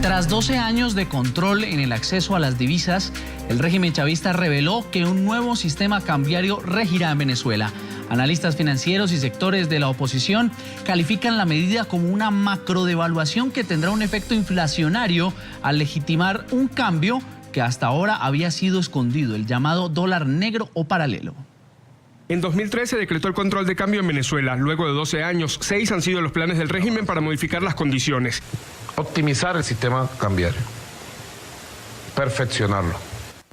Tras 12 años de control en el acceso a las divisas, el régimen chavista reveló que un nuevo sistema cambiario regirá en Venezuela. Analistas financieros y sectores de la oposición califican la medida como una macrodevaluación que tendrá un efecto inflacionario al legitimar un cambio que hasta ahora había sido escondido, el llamado dólar negro o paralelo. En 2013 se decretó el control de cambio en Venezuela. Luego de 12 años, 6 han sido los planes del régimen para modificar las condiciones. Optimizar el sistema cambiario, perfeccionarlo.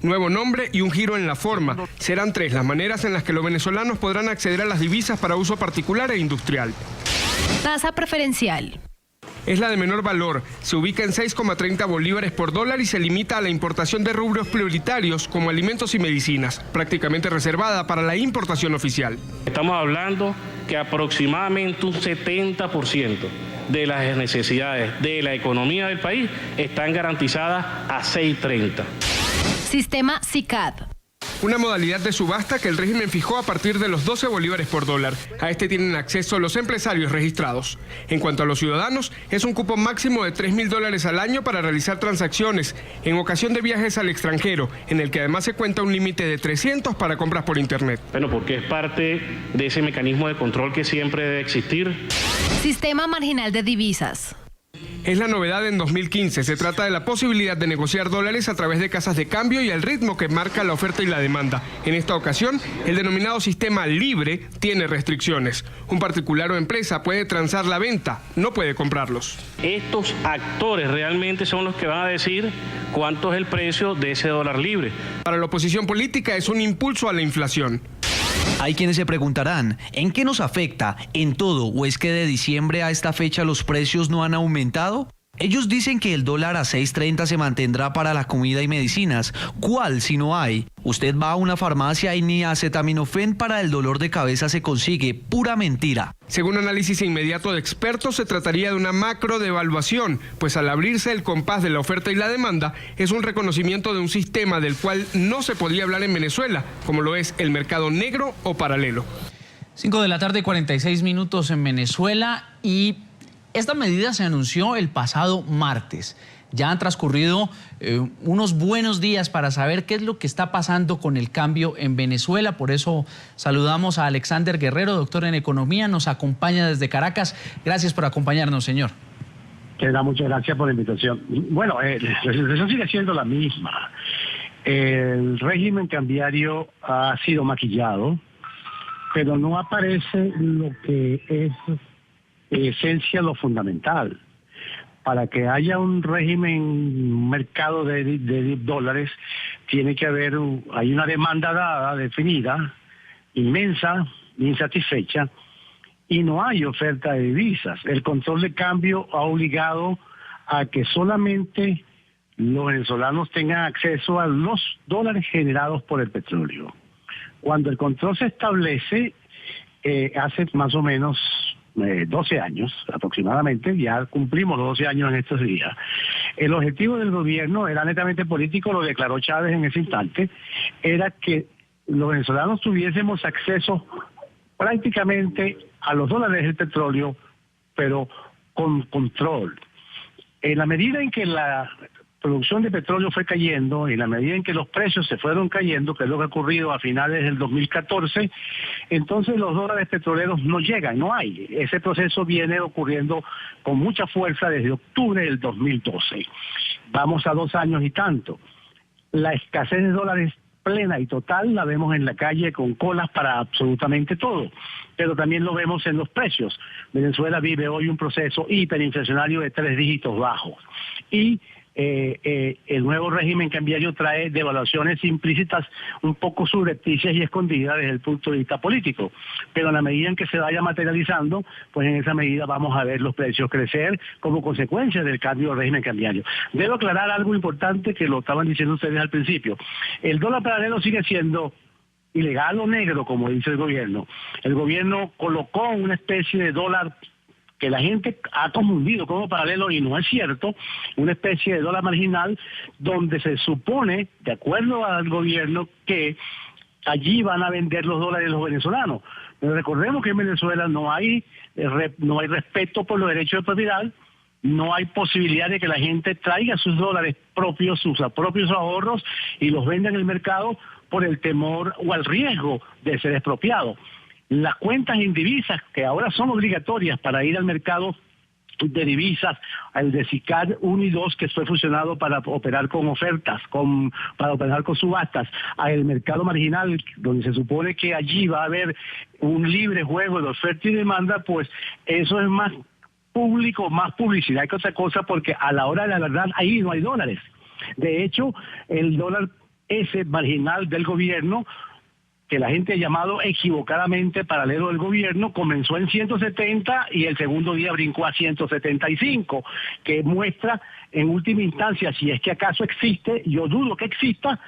Nuevo nombre y un giro en la forma. Serán 3 las maneras en las que los venezolanos podrán acceder a las divisas para uso particular e industrial. Tasa preferencial. Es la de menor valor, se ubica en 6,30 bolívares por dólar y se limita a la importación de rubros prioritarios como alimentos y medicinas, prácticamente reservada para la importación oficial. Estamos hablando que aproximadamente un 70% de las necesidades de la economía del país están garantizadas a 6.30. Sistema SICAD. Una modalidad de subasta que el régimen fijó a partir de los 12 bolívares por dólar. A este tienen acceso los empresarios registrados. En cuanto a los ciudadanos, es un cupo máximo de $3.000 al año para realizar transacciones en ocasión de viajes al extranjero, en el que además se cuenta un límite de 300 para compras por internet. Bueno, porque es parte de ese mecanismo de control que siempre debe existir. Sistema marginal de divisas. Es la novedad en 2015. Se trata de la posibilidad de negociar dólares a través de casas de cambio y al ritmo que marca la oferta y la demanda. En esta ocasión, el denominado sistema libre tiene restricciones. Un particular o empresa puede transar la venta, no puede comprarlos. Estos actores realmente son los que van a decir cuánto es el precio de ese dólar libre. Para la oposición política es un impulso a la inflación. Hay quienes se preguntarán, ¿en qué nos afecta? ¿En todo? ¿O es que de diciembre a esta fecha los precios no han aumentado? Ellos dicen que el dólar a 6.30 se mantendrá para la comida y medicinas. ¿Cuál si no hay? Usted va a una farmacia y ni acetaminofén para el dolor de cabeza se consigue. Pura mentira. Según análisis inmediato de expertos, se trataría de una macro devaluación, pues al abrirse el compás de la oferta y la demanda, es un reconocimiento de un sistema del cual no se podía hablar en Venezuela, como lo es el mercado negro o paralelo. 5:46 en Venezuela y esta medida se anunció el pasado martes. Ya han transcurrido unos buenos días para saber qué es lo que está pasando con el cambio en Venezuela. Por eso saludamos a Alexander Guerrero, doctor en economía, nos acompaña desde Caracas. Gracias por acompañarnos, señor. Muchas gracias por la invitación. Bueno, la situación sigue siendo la misma. El régimen cambiario ha sido maquillado, pero no aparece lo que es esencia, lo fundamental. Para que haya un régimen, un mercado de dólares, tiene que haber, hay una demanda dada, definida, inmensa, insatisfecha, y no hay oferta de divisas. El control de cambio ha obligado a que solamente los venezolanos tengan acceso a los dólares generados por el petróleo. Cuando el control se establece, hace más o menos 12 años aproximadamente, ya cumplimos los 12 años en estos días. El objetivo del gobierno era netamente político, lo declaró Chávez en ese instante, era que los venezolanos tuviésemos acceso prácticamente a los dólares del petróleo, pero con control. En la medida en que la producción de petróleo fue cayendo, en la medida en que los precios se fueron cayendo, que es lo que ha ocurrido a finales del 2014, entonces los dólares petroleros no llegan, no hay. Ese proceso viene ocurriendo con mucha fuerza desde octubre del 2012. Vamos a 2 años y tanto. La escasez de dólares plena y total la vemos en la calle con colas para absolutamente todo, pero también lo vemos en los precios. Venezuela vive hoy un proceso hiperinflacionario de 3 dígitos bajos y el nuevo régimen cambiario trae devaluaciones implícitas un poco subrepticias y escondidas desde el punto de vista político, pero en la medida en que se vaya materializando, pues en esa medida vamos a ver los precios crecer como consecuencia del cambio del régimen cambiario. Debo aclarar algo importante que lo estaban diciendo ustedes al principio. El dólar paralelo sigue siendo ilegal o negro, como dice el gobierno. El gobierno colocó una especie de dólar que la gente ha confundido como paralelo y no es cierto, una especie de dólar marginal donde se supone, de acuerdo al gobierno, que allí van a vender los dólares los venezolanos. Pero recordemos que en Venezuela no hay respeto por los derechos de propiedad, No hay posibilidad de que la gente traiga sus dólares propios, sus propios ahorros y los venda en el mercado por el temor o el riesgo de ser expropiado. Las cuentas en divisas, que ahora son obligatorias para ir al mercado de divisas, el de SICAD 1 y 2, que fue fusionado para operar con ofertas, para operar con subastas, al mercado marginal, donde se supone que allí va a haber un libre juego de oferta y demanda, pues eso es más público, más publicidad que otra cosa, porque a la hora de la verdad ahí no hay dólares. De hecho, el dólar ese marginal del gobierno, que la gente ha llamado equivocadamente paralelo del gobierno, comenzó en 170 y el segundo día brincó a 175, que muestra en última instancia, si es que acaso existe, yo dudo que exista,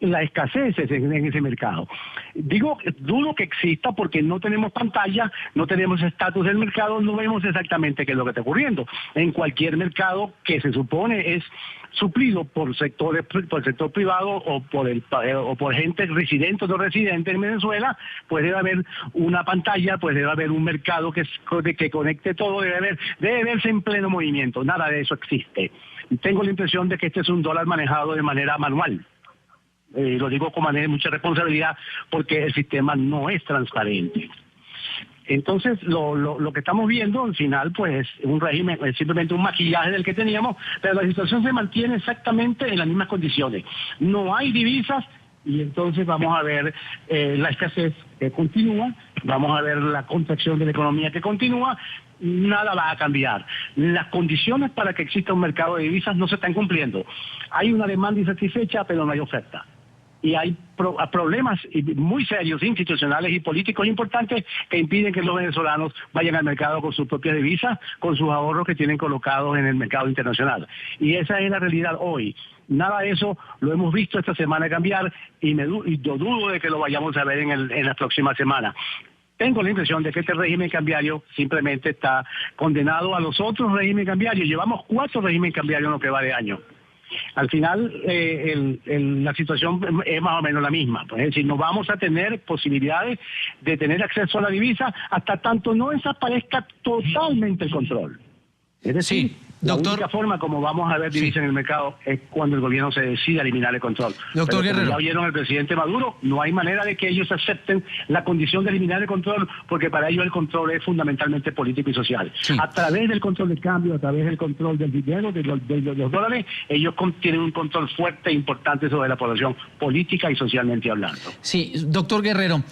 la escasez en ese mercado. Digo, dudo que exista porque no tenemos pantalla, no tenemos estatus del mercado, no vemos exactamente qué es lo que está ocurriendo. En cualquier mercado que se supone es suplido por el sector privado o por gente residente o no residente en Venezuela, pues debe haber una pantalla, pues debe haber un mercado que conecte todo, debe verse en pleno movimiento. Nada de eso existe. Tengo la impresión de que este es un dólar manejado de manera manual. Lo digo con mucha responsabilidad porque el sistema no es transparente. Entonces, lo que estamos viendo al final, pues, es un régimen, es simplemente un maquillaje del que teníamos, pero la situación se mantiene exactamente en las mismas condiciones. No hay divisas y entonces vamos a ver la escasez que continúa, vamos a ver la contracción de la economía que continúa. Nada va a cambiar. Las condiciones para que exista un mercado de divisas no se están cumpliendo. Hay una demanda insatisfecha, pero no hay oferta. Y hay problemas muy serios, institucionales y políticos importantes que impiden que los venezolanos vayan al mercado con sus propias divisas, con sus ahorros que tienen colocados en el mercado internacional. Y esa es la realidad hoy. Nada de eso lo hemos visto esta semana cambiar y yo dudo de que lo vayamos a ver en la próxima semana. Tengo la impresión de que este régimen cambiario simplemente está condenado a los otros regímenes cambiarios. Llevamos 4 regímenes cambiarios en lo que va de año. Al final, la situación es más o menos la misma. Es decir, no vamos a tener posibilidades de tener acceso a la divisa hasta tanto no desaparezca totalmente el control. Es decir, sí, doctor, la única forma como vamos a ver divisas en el mercado es cuando el gobierno se decida eliminar el control. Doctor Pero Guerrero, como ya vieron el presidente Maduro, no hay manera de que ellos acepten la condición de eliminar el control, porque para ellos el control es fundamentalmente político y social. Sí. A través del control del cambio, a través del control del dinero, de los dólares, ellos tienen un control fuerte e importante sobre la población política y socialmente hablando. Sí, doctor Guerrero,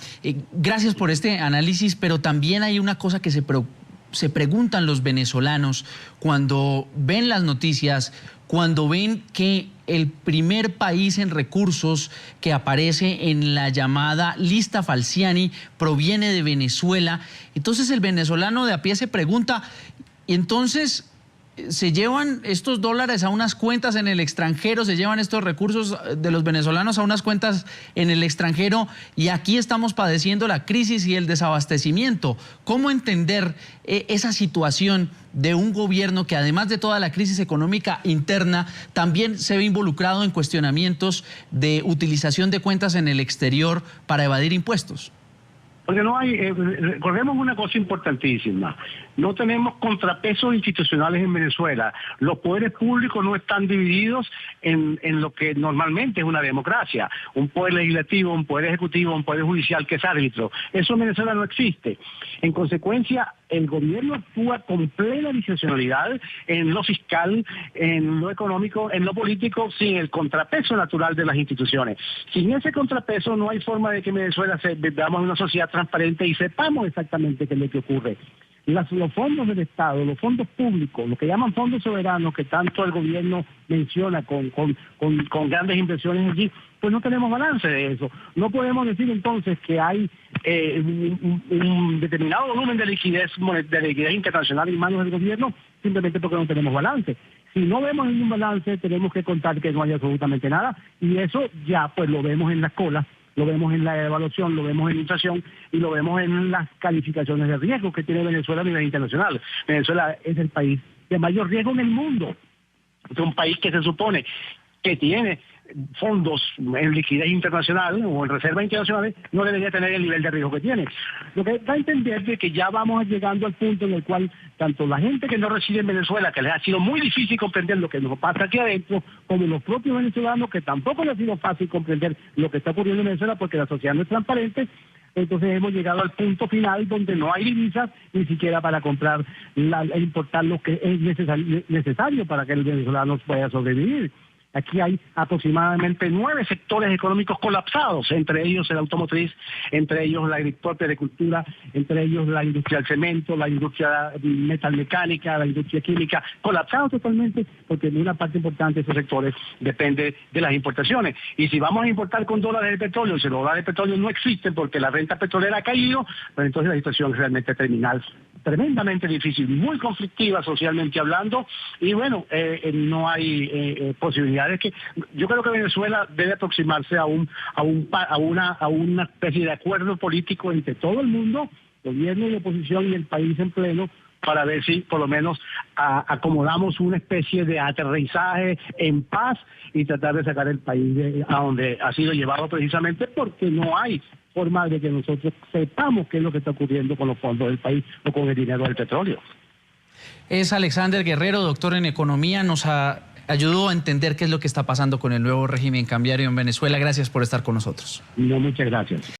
gracias por este análisis, pero también hay una cosa que se preguntan los venezolanos cuando ven las noticias, cuando ven que el primer país en recursos que aparece en la llamada lista Falciani proviene de Venezuela. Entonces el venezolano de a pie se pregunta, ¿y entonces se llevan estos dólares a unas cuentas en el extranjero, se llevan estos recursos de los venezolanos a unas cuentas en el extranjero y aquí estamos padeciendo la crisis y el desabastecimiento? ¿Cómo entender esa situación de un gobierno que además de toda la crisis económica interna también se ve involucrado en cuestionamientos de utilización de cuentas en el exterior para evadir impuestos? Porque no hay, recordemos una cosa importantísima, no tenemos contrapesos institucionales en Venezuela, los poderes públicos no están divididos en lo que normalmente es una democracia, un poder legislativo, un poder ejecutivo, un poder judicial que es árbitro, eso en Venezuela no existe. En consecuencia, el gobierno actúa con plena discrecionalidad en lo fiscal, en lo económico, en lo político, sin el contrapeso natural de las instituciones. Sin ese contrapeso no hay forma de que en Venezuela veamos una sociedad transparente y sepamos exactamente qué es lo que ocurre. Los fondos del Estado, los fondos públicos, lo que llaman fondos soberanos, que tanto el gobierno menciona con grandes inversiones allí, pues no tenemos balance de eso. No podemos decir entonces que hay un determinado volumen de liquidez internacional en manos del gobierno simplemente porque no tenemos balance. Si no vemos ningún balance, tenemos que contar que no hay absolutamente nada y eso ya pues lo vemos en las colas, lo vemos en la evaluación, lo vemos en la inflación y lo vemos en las calificaciones de riesgo que tiene Venezuela a nivel internacional. Venezuela es el país de mayor riesgo en el mundo. Es un país que se supone que tiene fondos en liquidez internacional o en reservas internacionales, no debería tener el nivel de riesgo que tiene. Lo que da a entender de que ya vamos llegando al punto en el cual tanto la gente que no reside en Venezuela, que les ha sido muy difícil comprender lo que nos pasa aquí adentro, como los propios venezolanos, que tampoco les ha sido fácil comprender lo que está ocurriendo en Venezuela porque la sociedad no es transparente. Entonces hemos llegado al punto final donde no hay divisas ni siquiera para comprar e importar lo que es necesario para que el venezolano pueda sobrevivir. Aquí hay aproximadamente 9 sectores económicos colapsados, entre ellos el automotriz, entre ellos la agricultura, entre ellos la industria del cemento, la industria metalmecánica, la industria química, colapsados totalmente porque en una parte importante de esos sectores depende de las importaciones. Y si vamos a importar con dólares de petróleo, si los dólares de petróleo no existen porque la renta petrolera ha caído, pues entonces la situación es realmente terminal, tremendamente difícil, muy conflictiva socialmente hablando, y bueno, no hay posibilidades que yo creo que Venezuela debe aproximarse a una especie de acuerdo político entre todo el mundo, gobierno y oposición y el país en pleno, para ver si por lo menos acomodamos una especie de aterrizaje en paz y tratar de sacar el país a donde ha sido llevado precisamente porque no hay forma de que nosotros sepamos qué es lo que está ocurriendo con los fondos del país o con el dinero del petróleo. Es Alexander Guerrero, doctor en economía, nos ayudó a entender qué es lo que está pasando con el nuevo régimen cambiario en Venezuela. Gracias por estar con nosotros. No, muchas gracias.